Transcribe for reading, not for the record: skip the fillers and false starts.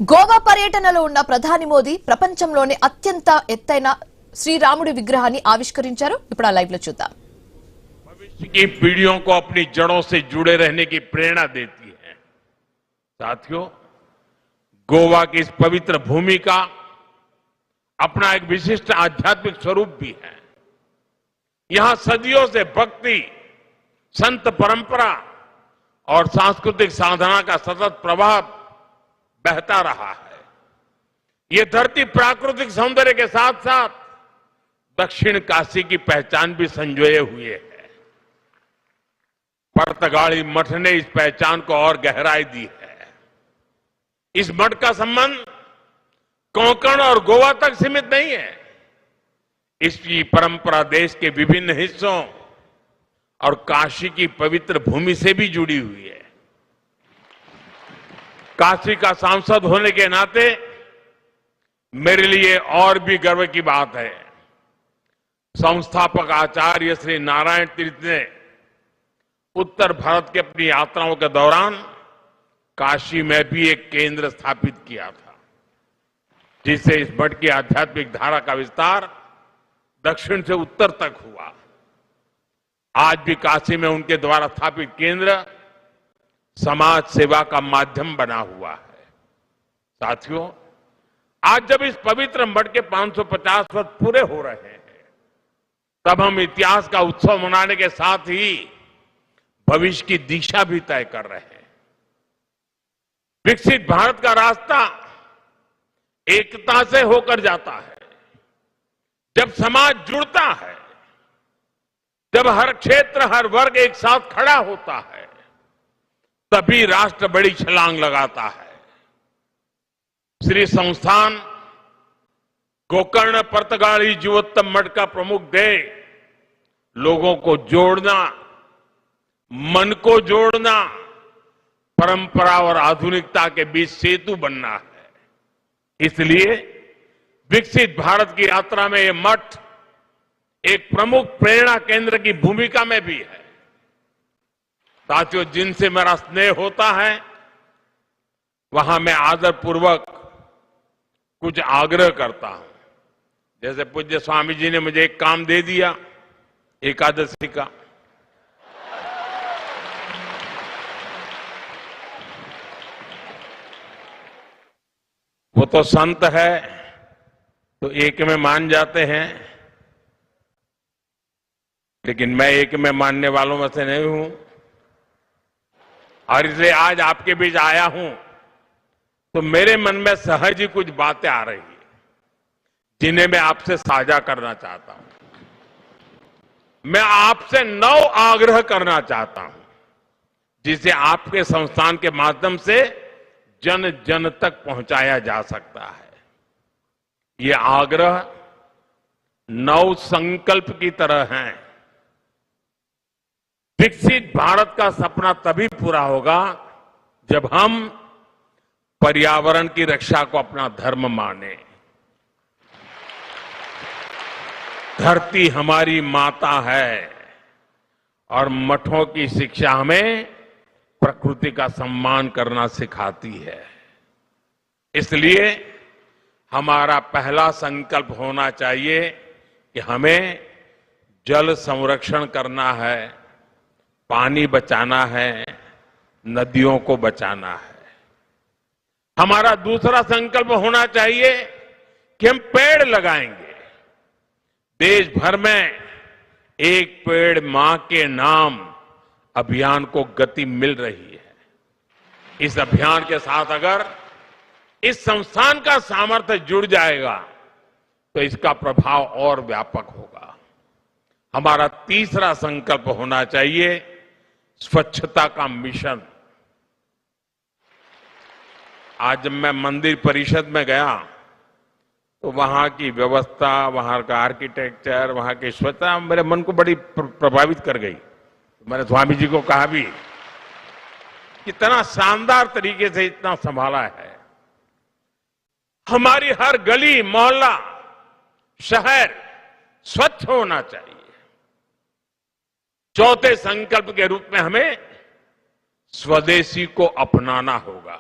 గోవా పర్యటనలో ఉన్న ప్రధాని మోదీ ప్రపంచంలోనే అత్యంత ఎత్తైన శ్రీరాముడి విగ్రహాన్ని ఆవిష్కరించారు. ఇప్పుడు ఆ లైవ్ లో చూద్దాం. भविष्य की पीढ़ियों को अपनी जड़ों से जुड़े रहने की प्रेरणा देती है. साथियों, गोवा की इस पवित्र भूमि का अपना एक विशिष्ट आध्यात्मिक स्वरूप भी है. यहां सदियों से भक्ति, संत परंपरा और सांस्कृतिक साधना का सतत प्रवाह बहता रहा है. ये धरती प्राकृतिक सौंदर्य के साथ साथ दक्षिण काशी की पहचान भी संजोए हुए है. पर्तगाली मठ ने इस पहचान को और गहराई दी है. इस मठ का संबंध कोंकण और गोवा तक सीमित नहीं है. इसकी परंपरा देश के विभिन्न हिस्सों और काशी की पवित्र भूमि से भी जुड़ी हुई है. काशी का सांसद होने के नाते मेरे लिए और भी गर्व की बात है. संस्थापक आचार्य श्री नारायण तीर्थ ने उत्तर भारत की अपनी यात्राओं के दौरान काशी में भी एक केंद्र स्थापित किया था, जिससे इस मठ की आध्यात्मिक धारा का विस्तार दक्षिण से उत्तर तक हुआ. आज भी काशी में उनके द्वारा स्थापित केंद्र समाज सेवा का माध्यम बना हुआ है. साथियों, आज जब इस पवित्र मठ के 550 वर्ष पूरे हो रहे हैं, तब हम इतिहास का उत्सव मनाने के साथ ही भविष्य की दिशा भी तय कर रहे हैं. विकसित भारत का रास्ता एकता से होकर जाता है. जब समाज जुड़ता है, जब हर क्षेत्र, हर वर्ग एक साथ खड़ा होता है, तभी राष्ट्र बड़ी छलांग लगाता है. श्री संस्थान गोकर्ण पर्तगाली जीवोत्तम मठ का प्रमुख ध्येय लोगों को जोड़ना, मन को जोड़ना, परंपरा और आधुनिकता के बीच सेतु बनना है. इसलिए विकसित भारत की यात्रा में यह मठ एक प्रमुख प्रेरणा केंद्र की भूमिका में भी है. साथियों, जिनसे मेरा स्नेह होता है, वहां मैं आदरपूर्वक कुछ आग्रह करता हूं. जैसे पूज्य स्वामी जी ने मुझे एक काम दे दिया एकादशी का. वो तो संत है तो एक में मान जाते हैं, लेकिन मैं एक में मानने वालों में से नहीं हूं. और इसलिए आज आपके बीच आया हूं तो मेरे मन में सहज ही कुछ बातें आ रही है, जिन्हें मैं आपसे साझा करना चाहता हूं. मैं आपसे 9 आग्रह करना चाहता हूं, जिसे आपके संस्थान के माध्यम से जन जन तक पहुंचाया जा सकता है. ये आग्रह 9 संकल्प की तरह हैं. विकसित भारत का सपना तभी पूरा होगा जब हम पर्यावरण की रक्षा को अपना धर्म माने. धरती हमारी माता है और मठों की शिक्षा हमें प्रकृति का सम्मान करना सिखाती है. इसलिए हमारा पहला संकल्प होना चाहिए कि हमें जल संरक्षण करना है, पानी बचाना है, नदियों को बचाना है. हमारा दूसरा संकल्प होना चाहिए कि हम पेड़ लगाएंगे. देश भर में एक पेड़ मां के नाम अभियान को गति मिल रही है. इस अभियान के साथ अगर इस संस्थान का सामर्थ्य जुड़ जाएगा तो इसका प्रभाव और व्यापक होगा. हमारा तीसरा संकल्प होना चाहिए स्वच्छता का मिशन. आज जब मैं मंदिर परिषद में गया तो वहां की व्यवस्था, वहां का आर्किटेक्चर, वहां की स्वच्छता मेरे मन को बड़ी प्रभावित कर गई. मैंने स्वामी जी को कहा भी, कितना शानदार तरीके से इतना संभाला है. हमारी हर गली, मोहल्ला, शहर स्वच्छ होना चाहिए. चौथे संकल्प के रूप में हमें स्वदेशी को अपनाना होगा.